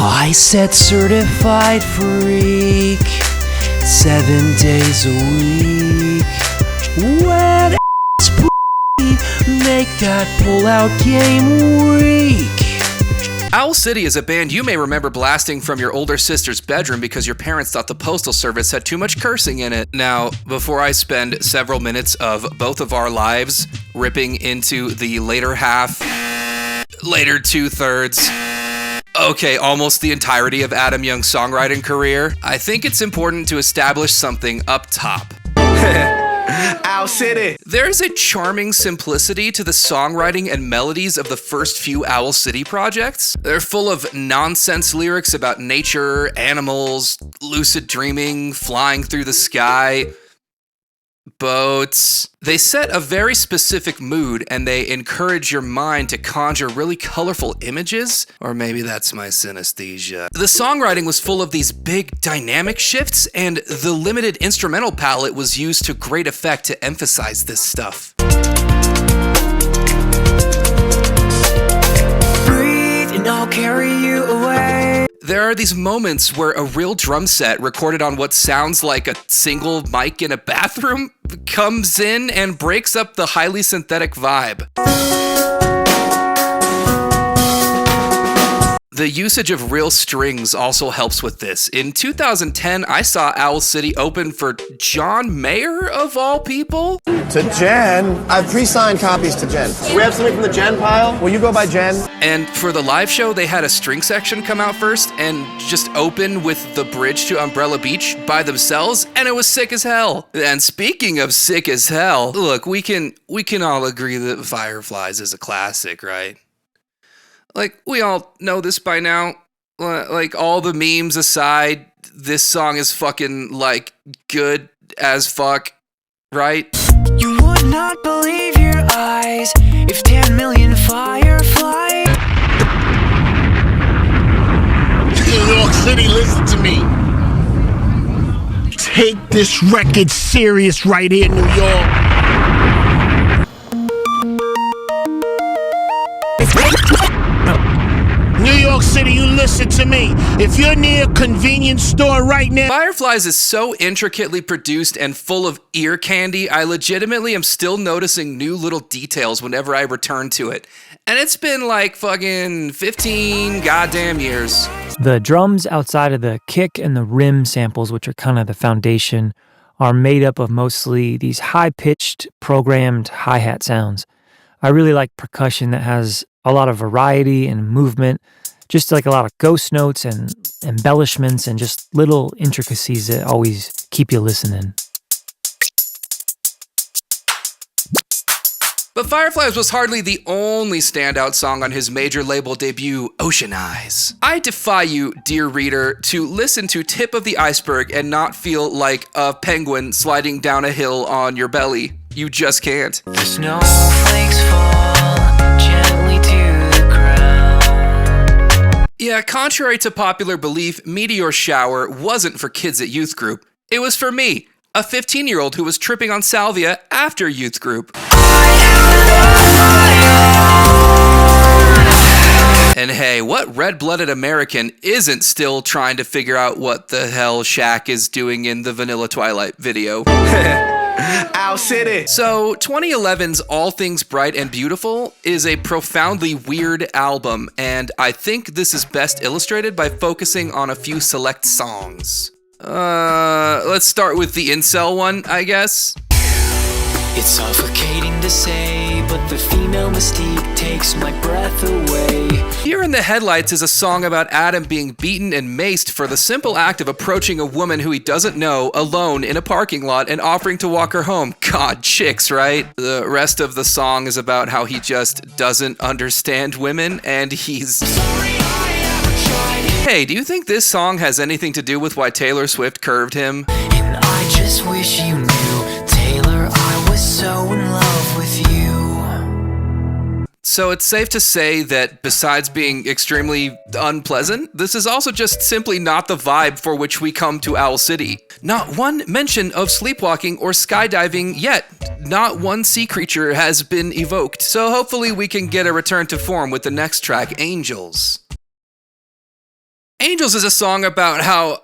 I said certified freak, 7 days a week. Wet ass pussy, make that pull-out game weak. Owl City is a band you may remember blasting from your older sister's bedroom because your parents thought the Postal Service had too much cursing in it. Now, before I spend several minutes of both of our lives ripping into the later two-thirds, okay, almost the entirety of Adam Young's songwriting career, I think it's important to establish something up top. Owl City. There's a charming simplicity to the songwriting and melodies of the first few Owl City projects. They're full of nonsense lyrics about nature, animals, lucid dreaming, flying through the sky, boats. They set a very specific mood and they encourage your mind to conjure really colorful images, or maybe that's my synesthesia. The songwriting was full of these big dynamic shifts, and the limited instrumental palette was used to great effect to emphasize this stuff. Breathe and I'll carry you away. There are these moments where a real drum set recorded on what sounds like a single mic in a bathroom comes in and breaks up the highly synthetic vibe. The usage of real strings also helps with this. In 2010, I saw Owl City open for John Mayer, of all people. To Jen. I've pre-signed copies to Jen. We have something from the Jen pile? Will you go by Jen? And for the live show, they had a string section come out first and just open with the bridge to Umbrella Beach by themselves, and it was sick as hell. And speaking of sick as hell, look, we can all agree that Fireflies is a classic, right? Like, we all know this by now. Like, all the memes aside, this song is fucking, like, good as fuck, right? You would not believe your eyes if 10 million fireflies. New York City, listen to me. Take this record serious right here, New York. New York City, you listen to me. If you're near a convenience store right now... Fireflies is so intricately produced and full of ear candy, I legitimately am still noticing new little details whenever I return to it. And it's been like fucking 15 goddamn years. The drums outside of the kick and the rim samples, which are kind of the foundation, are made up of mostly these high-pitched, programmed hi-hat sounds. I really like percussion that has a lot of variety and movement, just like a lot of ghost notes and embellishments and just little intricacies that always keep you listening. But Fireflies was hardly the only standout song on his major label debut, Ocean Eyes. I defy you, dear reader, to listen to Tip of the Iceberg and not feel like a penguin sliding down a hill on your belly. You just can't. The snowflakes fall gently to the ground. Yeah, contrary to popular belief, Meteor Shower wasn't for kids at youth group. It was for me, a 15-year-old who was tripping on salvia after youth group. And hey, what red-blooded American isn't still trying to figure out what the hell Shaq is doing in the Vanilla Twilight video? Owl City. So, 2011's All Things Bright and Beautiful is a profoundly weird album, and I think this is best illustrated by focusing on a few select songs. Let's start with the incel one, I guess. It's suffocating to say, but the female mystique takes my breath away. Here in the Headlights is a song about Adam being beaten and maced for the simple act of approaching a woman who he doesn't know alone in a parking lot and offering to walk her home. God, chicks, right? The rest of the song is about how he just doesn't understand women and he's... Hey, do you think this song has anything to do with why Taylor Swift curved him? And I just wish you knew, Taylor, I was so in love with you. So it's safe to say that besides being extremely unpleasant, this is also just simply not the vibe for which we come to Owl City. Not one mention of sleepwalking or skydiving yet. Not one sea creature has been evoked. So hopefully we can get a return to form with the next track, Angels. Angels is a song about how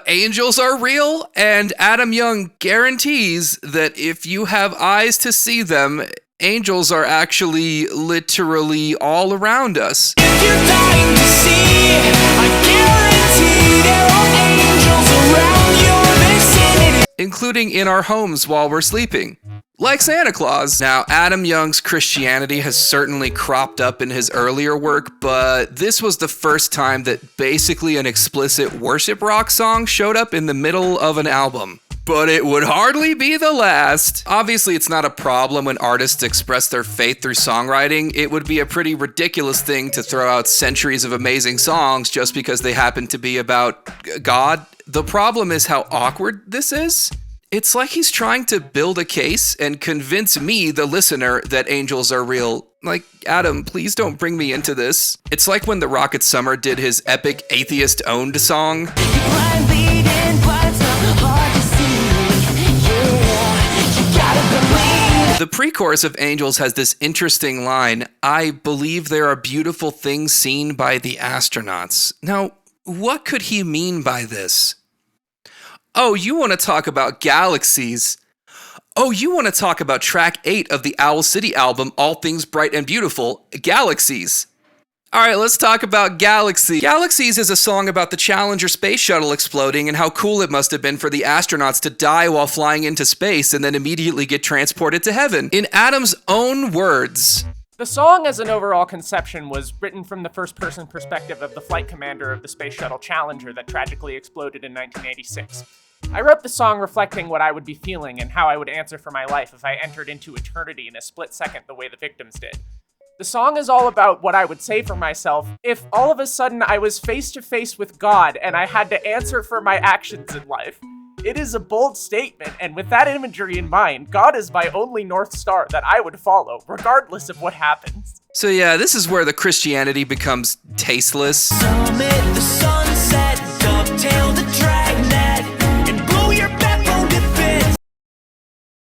angels are real, and Adam Young guarantees that if you have eyes to see them, angels are actually literally all around us. If you're dying to see, I guarantee there are angels around your vicinity. Including in our homes while we're sleeping. Like Santa Claus. Now, Adam Young's Christianity has certainly cropped up in his earlier work, but this was the first time that basically an explicit worship rock song showed up in the middle of an album. But it would hardly be the last. Obviously, it's not a problem when artists express their faith through songwriting. It would be a pretty ridiculous thing to throw out centuries of amazing songs just because they happen to be about God. The problem is how awkward this is. It's like he's trying to build a case and convince me, the listener, that angels are real. Like, Adam, please don't bring me into this. It's like when the Rocket Summer did his epic atheist-owned song. Blind leading, but so hard to see. Yeah, you gotta believe. The pre-chorus of Angels has this interesting line, "I believe there are beautiful things seen by the astronauts." Now, what could he mean by this? Oh, you want to talk about galaxies? Oh, you want to talk about track 8 of the Owl City album, All Things Bright and Beautiful, Galaxies. All right, let's talk about Galaxy. Galaxies is a song about the Challenger space shuttle exploding and how cool it must have been for the astronauts to die while flying into space and then immediately get transported to heaven. In Adam's own words. The song as an overall conception was written from the first-person perspective of the flight commander of the Space Shuttle Challenger that tragically exploded in 1986. I wrote the song reflecting what I would be feeling and how I would answer for my life if I entered into eternity in a split second the way the victims did. The song is all about what I would say for myself if all of a sudden I was face to face with God and I had to answer for my actions in life. It is a bold statement, and with that imagery in mind, God is my only North Star that I would follow, regardless of what happens. So yeah, this is where the Christianity becomes tasteless. Summit the sunset, dovetail the dragnet, and blow your backbone to bits.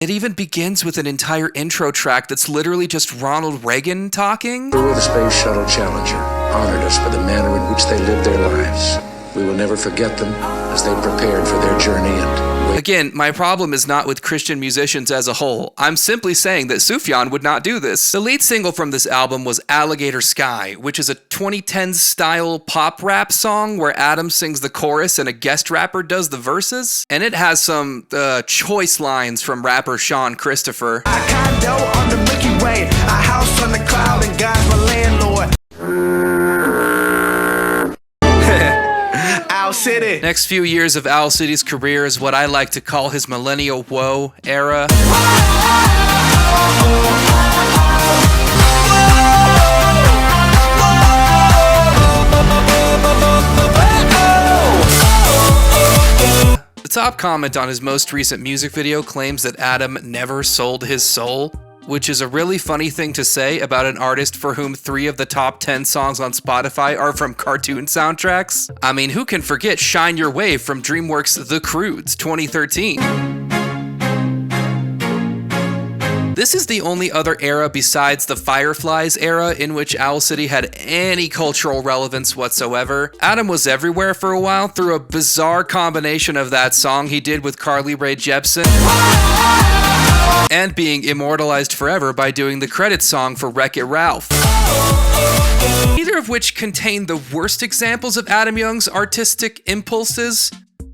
It even begins with an entire intro track that's literally just Ronald Reagan talking. The Space Shuttle Challenger honored us for the manner in which they lived their lives. We will never forget them as they prepared for their journey and Again, my problem is not with Christian musicians as a whole. I'm simply saying that Sufjan would not do this. The lead single from this album was Alligator Sky, which is a 2010s style pop rap song where Adam sings the chorus and a guest rapper does the verses. And it has some choice lines from rapper Sean Christopher. A condo on the Milky Way, a house on the cloud, and God's my landlord. Owl City. Next few years of Owl City's career is what I like to call his millennial woe era. The top comment on his most recent music video claims that Adam never sold his soul, which is a really funny thing to say about an artist for whom 3 of the top 10 songs on Spotify are from cartoon soundtracks. I mean, who can forget Shine Your Wave from DreamWorks' The Croods 2013? This is the only other era besides the Fireflies era in which Owl City had any cultural relevance whatsoever. Adam was everywhere for a while through a bizarre combination of that song he did with Carly Rae Jepsen and being immortalized forever by doing the credits song for Wreck-It Ralph. Neither of which contain the worst examples of Adam Young's artistic impulses,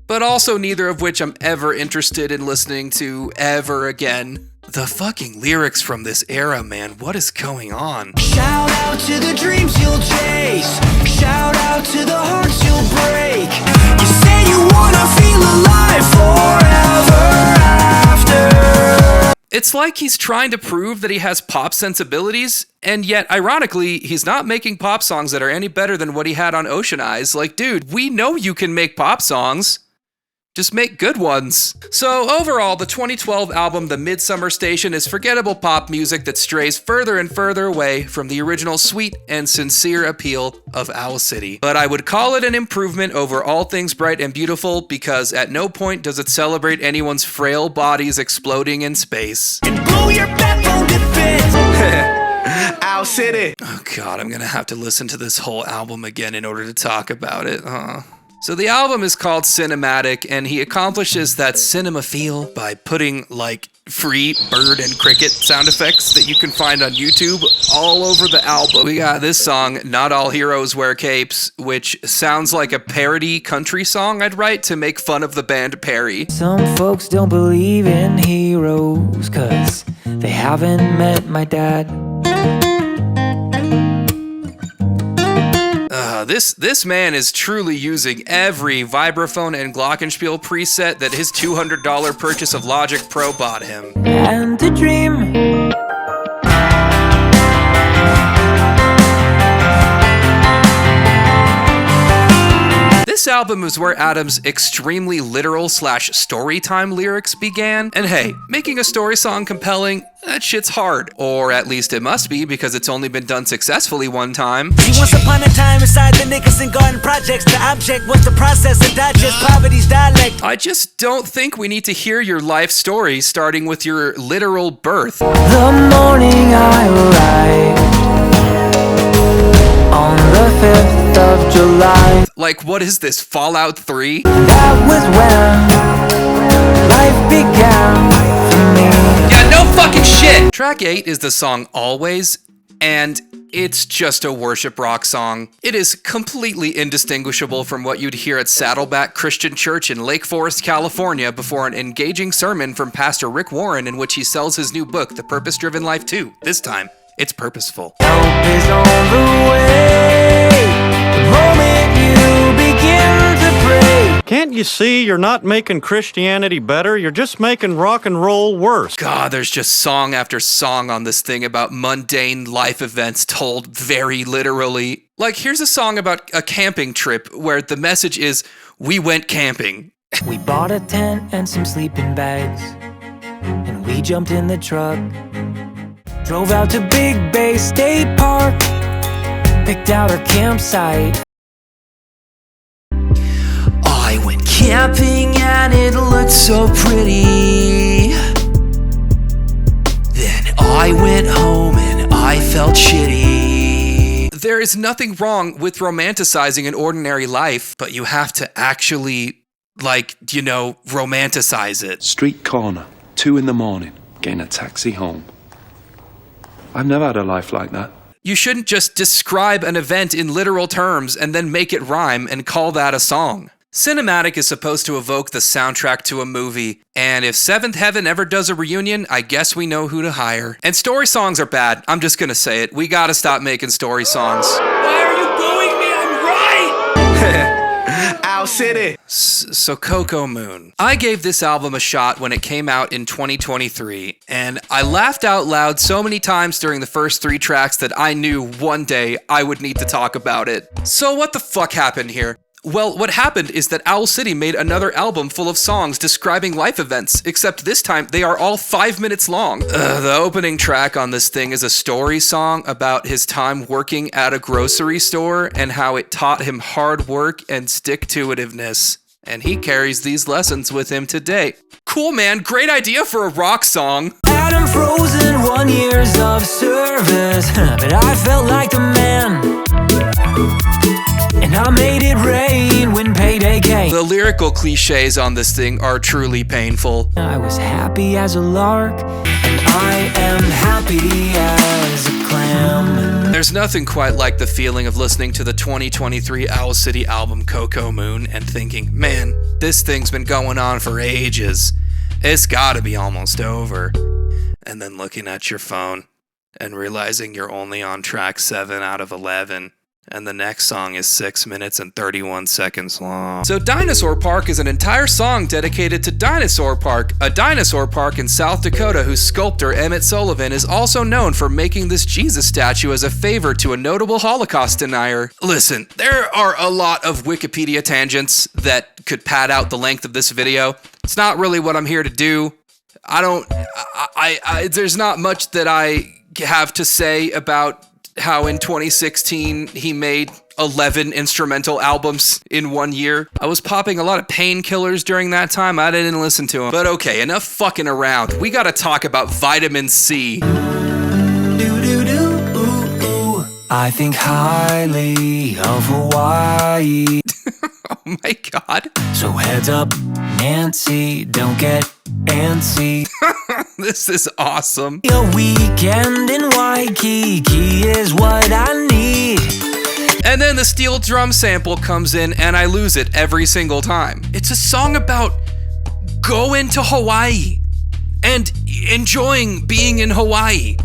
but also neither of which I'm ever interested in listening to ever again. The fucking lyrics from this era, man, what is going on? Shout out to the dreams you'll chase. Shout out to the hearts you'll break. You say you wanna feel alive forever after. It's like he's trying to prove that he has pop sensibilities, and yet, ironically, he's not making pop songs that are any better than what he had on Ocean Eyes. Like, dude, we know you can make pop songs. Just make good ones. So overall, the 2012 album The Midsummer Station is forgettable pop music that strays further and further away from the original sweet and sincere appeal of Owl City. But I would call it an improvement over All Things Bright and Beautiful because at no point does it celebrate anyone's frail bodies exploding in space. And blow your backbone to bits. Owl City. Oh God, I'm gonna have to listen to this whole album again in order to talk about it. So the album is called Cinematic, and he accomplishes that cinema feel by putting like free bird and cricket sound effects that you can find on YouTube all over the album. We got this song, Not All Heroes Wear Capes, which sounds like a parody country song I'd write to make fun of the band Perry. Some folks don't believe in heroes 'cause they haven't met my dad. This man is truly using every vibraphone and glockenspiel preset that his $200 purchase of Logic Pro bought him. And to dream. This album is where Adam's extremely literal / storytime lyrics began. And hey, making a story song compelling, that shit's hard. Or at least it must be, because it's only been done successfully one time. Once upon a time inside the Nicholson Garden projects, the object was the process and digest poverty's dialect. I just don't think we need to hear your life story starting with your literal birth. The morning I arrived on the 5th of July. Like, what is this, Fallout 3? That was when life began for me. Yeah, no fucking shit! Track 8 is the song Always, and it's just a worship rock song. It is completely indistinguishable from what you'd hear at Saddleback Christian Church in Lake Forest, California, before an engaging sermon from Pastor Rick Warren in which he sells his new book, The Purpose-Driven Life 2. This time, it's purposeful. Help is on the way. The moment you begin to pray. Can't you see you're not making Christianity better? You're just making rock and roll worse. God, there's just song after song on this thing about mundane life events told very literally. Like, here's a song about a camping trip where the message is, we went camping. We bought a tent and some sleeping bags, and we jumped in the truck. Drove out to Big Bay State Park, picked out our campsite. I went camping and it looked so pretty. Then I went home and I felt shitty. There is nothing wrong with romanticizing an ordinary life, but you have to actually, romanticize it. Street corner, 2 a.m, getting a taxi home. I've never had a life like that. You shouldn't just describe an event in literal terms and then make it rhyme and call that a song. Cinematic is supposed to evoke the soundtrack to a movie, and if Seventh Heaven ever does a reunion, I guess we know who to hire. And story songs are bad. I'm just gonna say it. We gotta stop making story songs. Why are you booing me? I'm right! Owl City. So Coco Moon. I gave this album a shot when it came out in 2023, and I laughed out loud so many times during the first 3 tracks that I knew one day I would need to talk about it. So what the fuck happened here? Well, what happened is that Owl City made another album full of songs describing life events, except this time they are all 5 minutes long. The opening track on this thing is a story song about his time working at a grocery store and how it taught him hard work and stick-to-itiveness. And he carries these lessons with him today. Cool, man. Great idea for a rock song. Adam frozen 1 years of service, but I felt like the man. And I made it rain when payday came. The lyrical cliches on this thing are truly painful. I was happy as a lark, and I am happy as a clam. There's nothing quite like the feeling of listening to the 2023 Owl City album Coco Moon and thinking, man, this thing's been going on for ages. It's gotta be almost over. And then looking at your phone and realizing you're only on track 7 out of 11. And the next song is 6 minutes and 31 seconds long. So Dinosaur Park is an entire song dedicated to Dinosaur Park, a dinosaur park in South Dakota whose sculptor Emmett Sullivan is also known for making this Jesus statue as a favor to a notable Holocaust denier. Listen, there are a lot of Wikipedia tangents that could pad out the length of this video. It's not really what I'm here to do. There's not much that I have to say about how in 2016 he made 11 instrumental albums in 1 year. I was popping a lot of painkillers during that time. I didn't listen to him. But okay, enough fucking around. We gotta talk about vitamin C. Do do do. I think highly of Hawaii. Oh my god. So heads up, Nancy, don't get antsy. This is awesome. A weekend in Waikiki is what I need. And then the steel drum sample comes in and I lose it every single time. It's a song about going to Hawaii and enjoying being in Hawaii.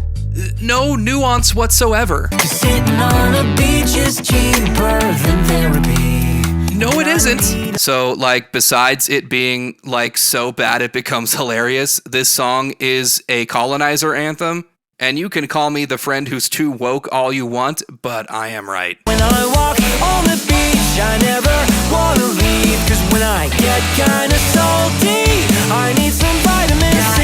No nuance whatsoever. Sitting on a beach is cheaper than therapy. No, it isn't. So, like, besides it being, like, so bad it becomes hilarious, this song is a colonizer anthem. And you can call me the friend who's too woke all you want, but I am right. When I walk on the beach, I never wanna leave. Cause when I get kinda salty, I need some vitamin C.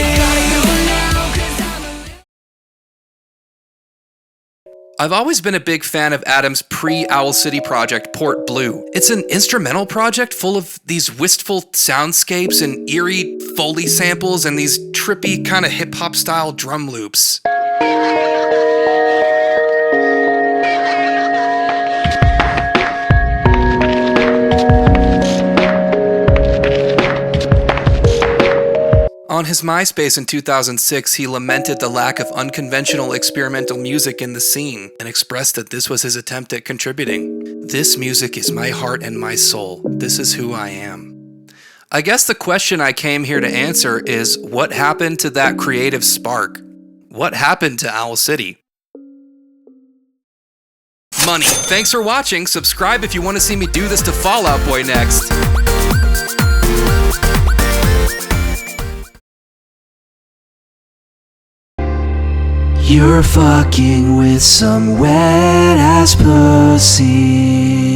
I've always been a big fan of Adam's pre-Owl City project, Port Blue. It's an instrumental project full of these wistful soundscapes and eerie Foley samples and these trippy kind of hip-hop style drum loops. On his MySpace in 2006, he lamented the lack of unconventional experimental music in the scene and expressed that this was his attempt at contributing. This music is my heart and my soul. This is who I am. I guess the question I came here to answer is, what happened to that creative spark? What happened to Owl City? Money. Thanks for watching. Subscribe if you want to see me do this to Fall Out Boy next. You're fucking with some wet ass pussy.